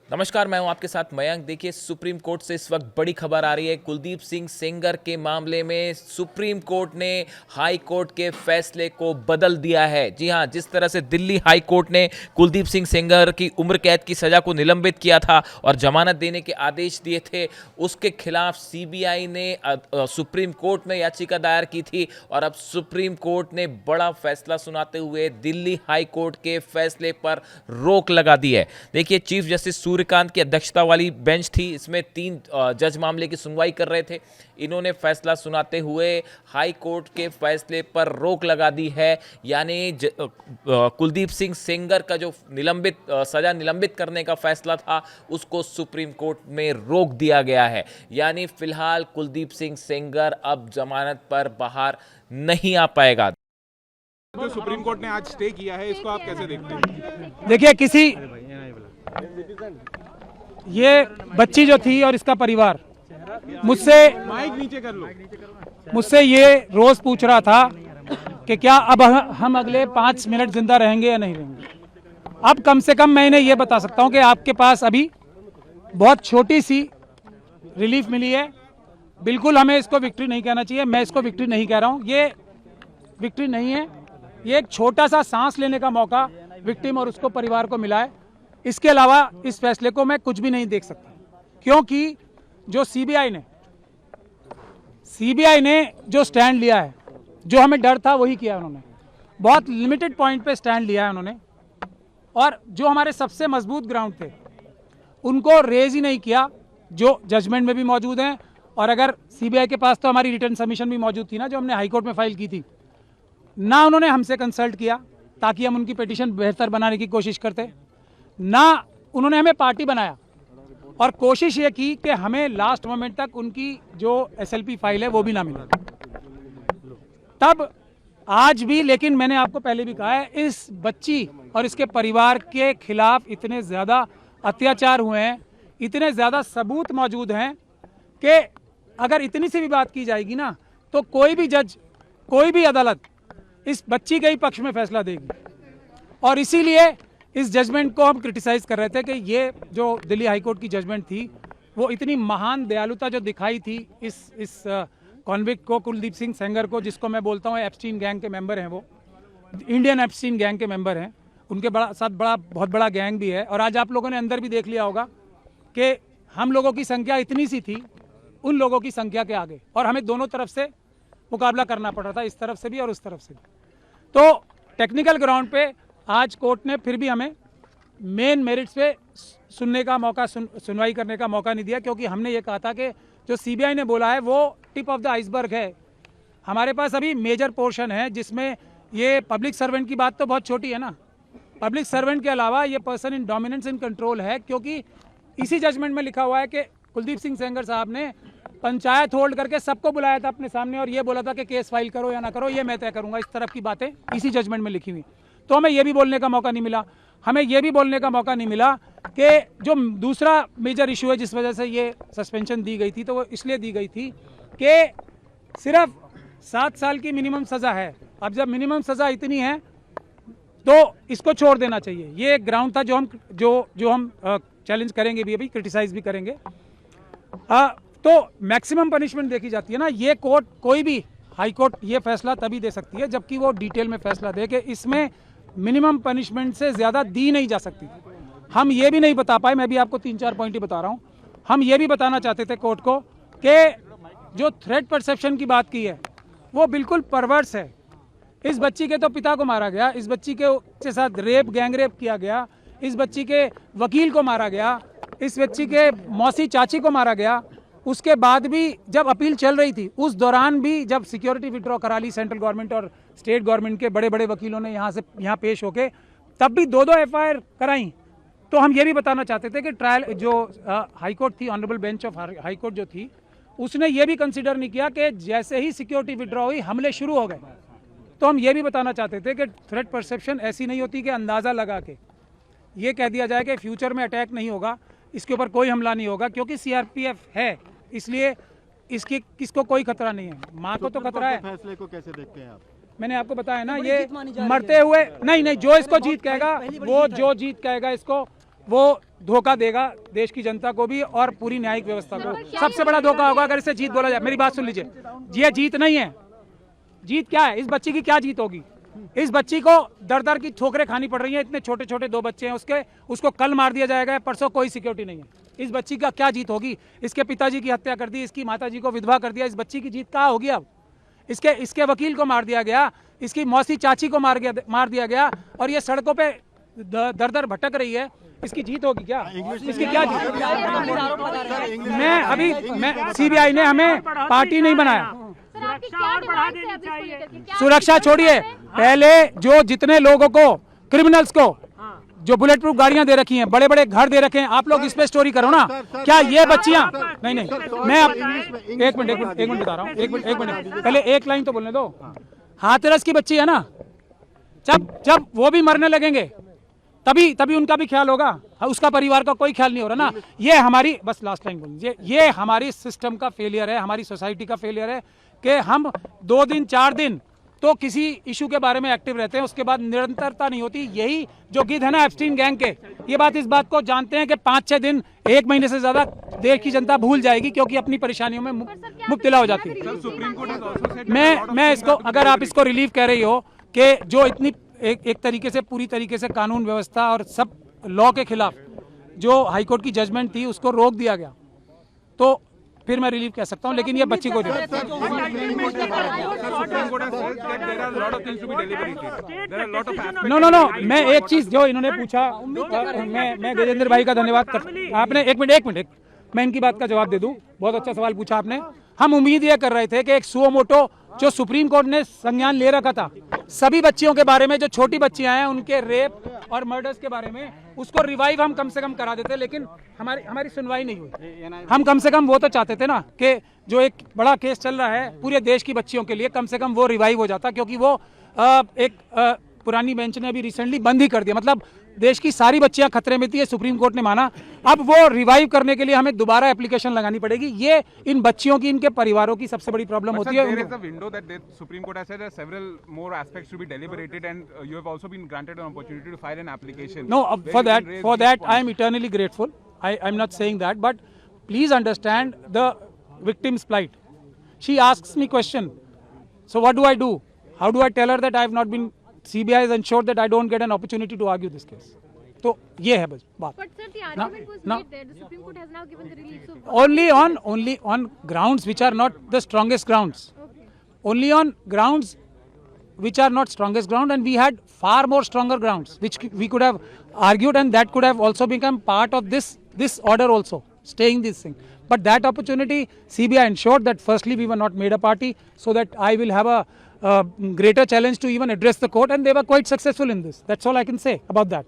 नमस्कार, मैं हूं आपके साथ मयंक। देखिए, सुप्रीम कोर्ट से इस वक्त बड़ी खबर आ रही है। कुलदीप सिंह सेंगर के मामले में सुप्रीम कोर्ट ने हाई कोर्ट के फैसले को बदल दिया है। जी हां, जिस तरह से दिल्ली हाई कोर्ट ने कुलदीप सिंह सेंगर की उम्र कैद की सजा को निलंबित किया था और जमानत देने के आदेश दिए थे, उसके खिलाफ सीबीआई ने सुप्रीम कोर्ट में याचिका दायर की थी और अब सुप्रीम कोर्ट ने बड़ा फैसला सुनाते हुए दिल्ली हाई कोर्ट के फैसले पर रोक लगा दी है। देखिए, चीफ जस्टिस सूर्यकांत की अध्यक्षता वाली बेंच थी, इसमें 3 जज मामले की सुनवाई कर रहे थे। इन्होंने फैसला सुनाते हुए हाई कोर्ट के फैसले पर रोक लगा दी है। यानी कुलदीप सिंह सेंगर का जो सजा निलंबित करने का फैसला था, उसको सुप्रीम कोर्ट में रोक दिया गया है। यानी फिलहाल कुलदीप सिंह सेंगर अब जमानत पर बाहर नहीं आ पाएगा। जो सुप्रीम कोर्ट ने आज स्टे किया है, इसको आप कैसे देखते हैं? देखिए, ये बच्ची जो थी और इसका परिवार मुझसे माइक नीचे कर लो। मुझसे ये रोज पूछ रहा था कि क्या अब हम अगले 5 मिनट जिंदा रहेंगे या नहीं रहेंगे। अब कम से कम मैं इन्हें ये बता सकता हूँ कि आपके पास अभी बहुत छोटी सी रिलीफ मिली है। बिल्कुल हमें इसको विक्ट्री नहीं कहना चाहिए। मैं इसको विक्ट्री नहीं कह रहा हूँ, ये विक्ट्री नहीं है। ये एक छोटा सा सांस लेने का मौका विक्टिम और उसको परिवार को मिला है। इसके अलावा इस फैसले को मैं कुछ भी नहीं देख सकता, क्योंकि जो सीबीआई ने जो स्टैंड लिया है, जो हमें डर था वही किया उन्होंने। बहुत लिमिटेड पॉइंट पे स्टैंड लिया है उन्होंने, और जो हमारे सबसे मजबूत ग्राउंड थे उनको रेज ही नहीं किया, जो जजमेंट में भी मौजूद हैं। और अगर सीबीआई के पास तो हमारी रिटर्न सबमिशन भी मौजूद थी ना, जो हमने हाईकोर्ट में फाइल की थी, ना उन्होंने हमसे कंसल्ट किया ताकि हम उनकी पिटीशन बेहतर बनाने की कोशिश करते, ना उन्होंने हमें पार्टी बनाया और कोशिश ये की कि हमें लास्ट मोमेंट तक उनकी जो एसएलपी फाइल है वो भी ना मिले। तब आज भी, लेकिन मैंने आपको पहले भी कहा है, इस बच्ची और इसके परिवार के खिलाफ इतने ज़्यादा अत्याचार हुए हैं, इतने ज़्यादा सबूत मौजूद हैं कि अगर इतनी सी भी बात की जाएगी ना, तो कोई भी जज, कोई भी अदालत इस बच्ची के ही पक्ष में फैसला देगी। और इसीलिए इस जजमेंट को हम क्रिटिसाइज कर रहे थे कि ये जो दिल्ली हाईकोर्ट की जजमेंट थी, वो इतनी महान दयालुता जो दिखाई थी इस कॉन्विक्ट को, कुलदीप सिंह सेंगर को, जिसको मैं बोलता हूँ एप्स्टीन गैंग के मेंबर हैं, वो इंडियन एप्स्टीन गैंग के मेंबर हैं, उनके बहुत बड़ा गैंग भी है। और आज आप लोगों ने अंदर भी देख लिया होगा कि हम लोगों की संख्या इतनी सी थी उन लोगों की संख्या के आगे, और हमें दोनों तरफ से मुकाबला करना पड़ रहा था, इस तरफ से भी और उस तरफ से भी। तो टेक्निकल ग्राउंड पे आज कोर्ट ने फिर भी हमें मेन मेरिट्स पे सुनने का मौका, सुनवाई करने का मौका नहीं दिया, क्योंकि हमने ये कहा था कि जो सीबीआई ने बोला है वो टिप ऑफ द आइसबर्ग है। हमारे पास अभी मेजर पोर्शन है, जिसमें ये पब्लिक सर्वेंट की बात तो बहुत छोटी है ना। पब्लिक सर्वेंट के अलावा ये person in dominance in control है, क्योंकि इसी जजमेंट में लिखा हुआ है कि कुलदीप सिंह सेंगर साहब ने पंचायत होल्ड करके सबको बुलाया था अपने सामने और ये बोला था कि केस फाइल करो या ना करो, ये मैं तय करूंगा। इस तरफ की बातें इसी जजमेंट में लिखी हुई। तो हमें ये भी बोलने का मौका नहीं मिला। हमें ये भी बोलने का मौका नहीं मिला कि जो दूसरा मेजर इशू है जिस वजह से ये सस्पेंशन दी गई थी, तो वो इसलिए दी गई थी कि सिर्फ 7 साल की मिनिमम सज़ा है। अब जब मिनिमम सज़ा इतनी है तो इसको छोड़ देना चाहिए। ये एक ग्राउंड था जो हम चैलेंज करेंगे भी, अभी क्रिटिसाइज भी करेंगे। तो मैक्सिमम पनिशमेंट देखी जाती है ना। ये कोर्ट, कोई भी हाई कोर्ट ये फैसला तभी दे सकती है जबकि वो डिटेल में फैसला दे कि इसमें मिनिमम पनिशमेंट से ज़्यादा दी नहीं जा सकती। हम ये भी नहीं बता पाए, मैं भी आपको 3-4 पॉइंट ही बता रहा हूँ। हम ये भी बताना चाहते थे कोर्ट को कि जो थ्रेट परसेप्शन की बात की है वो बिल्कुल परवर्स है। इस बच्ची के तो पिता को मारा गया, इस बच्ची के साथ गैंग रेप किया गया, इस बच्ची के वकील को मारा गया, इस बच्ची के मौसी चाची को मारा गया। उसके बाद भी जब अपील चल रही थी, उस दौरान भी जब सिक्योरिटी विड्रॉ करा ली सेंट्रल गवर्नमेंट और स्टेट गवर्नमेंट के बड़े बड़े वकीलों ने यहाँ पेश होके, तब भी 2-2 एफआईआर कराई। तो हम ये भी बताना चाहते थे कि ट्रायल जो हाईकोर्ट थी, ऑनरेबल बेंच ऑफ हाईकोर्ट जो थी, उसने ये भी कंसिडर नहीं किया कि जैसे ही सिक्योरिटी विड्रॉ हुई हमले शुरू हो गए। तो हम ये भी बताना चाहते थे कि थ्रेट परसेप्शन ऐसी नहीं होती कि अंदाज़ा लगा के ये कह दिया जाए कि फ्यूचर में अटैक नहीं होगा, इसके ऊपर कोई हमला नहीं होगा, क्योंकि सीआरपीएफ है, इसलिए किसको कोई खतरा नहीं है। माँ को तो खतरा है। फैसले को कैसे देखते हैं आप? मैंने आपको बताया ना, ये मरते हुए नहीं, जो इसको जीत कहेगा, वो जो जीत कहेगा इसको, वो धोखा देगा देश की जनता को भी और पूरी न्यायिक व्यवस्था को। सबसे बड़ा धोखा होगा अगर इसे जीत बोला जाए। मेरी बात सुन लीजिए, ये जीत नहीं है। जीत क्या है? इस बच्ची की क्या जीत होगी? इस बच्ची को दर दर की ठोकरें खानी पड़ रही हैं। इतने छोटे छोटे 2 बच्चे हैं उसके, उसको कल मार दिया जाएगा, परसों कोई सिक्योरिटी नहीं है। इस बच्ची का क्या जीत होगी? इसके पिताजी की हत्या कर दी, इसकी माताजी को विधवा कर दिया। इस बच्ची की जीत कहाँ होगी अब? इसके वकील को मार दिया गया, इसकी मौसी चाची को मार दिया गया और ये सड़कों पे दर दर भटक रही है। इसकी जीत होगी क्या? इसकी क्या जीत? मैं सीबीआई ने हमें पार्टी नहीं बनाया। सुरक्षा छोड़िए, पहले जो जितने लोगों को, क्रिमिनल्स को जो बुलेट प्रूफ गाड़ियां दे रखी हैं, बड़े बड़े घर दे रखे हैं, आप लोग इस पे स्टोरी करो ना। क्या ये बच्चियां? नहीं, मैं अब एक मिनट बता रहा हूँ। एक मिनट पहले एक लाइन तो बोलने दो। हाथरस की बच्ची है ना, जब वो भी मरने लगेंगे तभी उनका भी ख्याल होगा। उसका परिवार का कोई ख्याल नहीं हो रहा ना। ये हमारी, बस लास्ट लाइन बोल लीजिए, ये हमारी सिस्टम का फेलियर है, हमारी सोसाइटी का फेलियर है कि हम 2 दिन 4 दिन तो किसी इशू के बारे में एक्टिव रहते हैं, उसके बाद निरंतरता नहीं होती। यही जो गिद्ध है ना एप्स्टीन गैंग के, ये इस बात को जानते हैं कि 5-6 दिन, 1 महीने से ज्यादा देश की जनता भूल जाएगी क्योंकि अपनी परेशानियों में मुब्तला हो जाती है। मैं इसको, अगर आप इसको रिलीफ कह रही हो कि जो इतनी एक तरीके से, पूरी तरीके से कानून व्यवस्था और सब लॉ के खिलाफ जो हाईकोर्ट की जजमेंट थी उसको रोक दिया गया, तो फिर मैं रिलीफ कह सकता हूं। लेकिन ये बच्ची को नो, मैं एक चीज जो इन्होंने पूछा, मैं गजेंद्र भाई का धन्यवाद कर, आपने एक मिनट मैं इनकी बात का जवाब दे दूं। बहुत अच्छा सवाल पूछा आपने। हम उम्मीद ये कर रहे थे कि एक सुओ मोटो जो सुप्रीम कोर्ट ने संज्ञान ले रखा था सभी बच्चियों के बारे में, जो छोटी बच्चियां हैं उनके रेप और मर्डर्स के बारे में, उसको रिवाइव हम कम से कम करा देते, लेकिन हमारी सुनवाई नहीं हुई। हम कम से कम वो तो चाहते थे ना कि जो एक बड़ा केस चल रहा है पूरे देश की बच्चियों के लिए, कम से कम वो रिवाइव हो जाता, क्योंकि वो एक पुरानी बेंच ने अभी रिसेंटली बंद ही कर दिया। मतलब देश की सारी बच्चियां खतरे में थी, सुप्रीम कोर्ट ने माना। अब वो रिवाइव करने के लिए हमें दोबारा एप्लीकेशन लगानी पड़ेगी। ये इन बच्चियों की, इनके परिवारों की सबसे बड़ी प्रॉब्लम होती है। There is a window that the Supreme Court has said that several more aspects to be deliberated, and you have also been granted an opportunity to file an application. No, for that I am eternally grateful. I'm not saying that, but please understand the victim's plight. She asks me question. So what do? How do I tell her that I have not been? CBI has ensured that I don't get an opportunity to argue this case. तो ये है बस बात। But sir, the argument was made there. The Supreme Court has now given the relief. So only on grounds which are not the strongest grounds. okay. Only on grounds which are not strongest ground, and we had far more stronger grounds which we could have argued, and that could have also become part of this order also, staying this thing. But that opportunity, CBI ensured that firstly we were not made a party, so that I will have a greater challenge to even address the court, and they were quite successful in this. That's all I can say about that.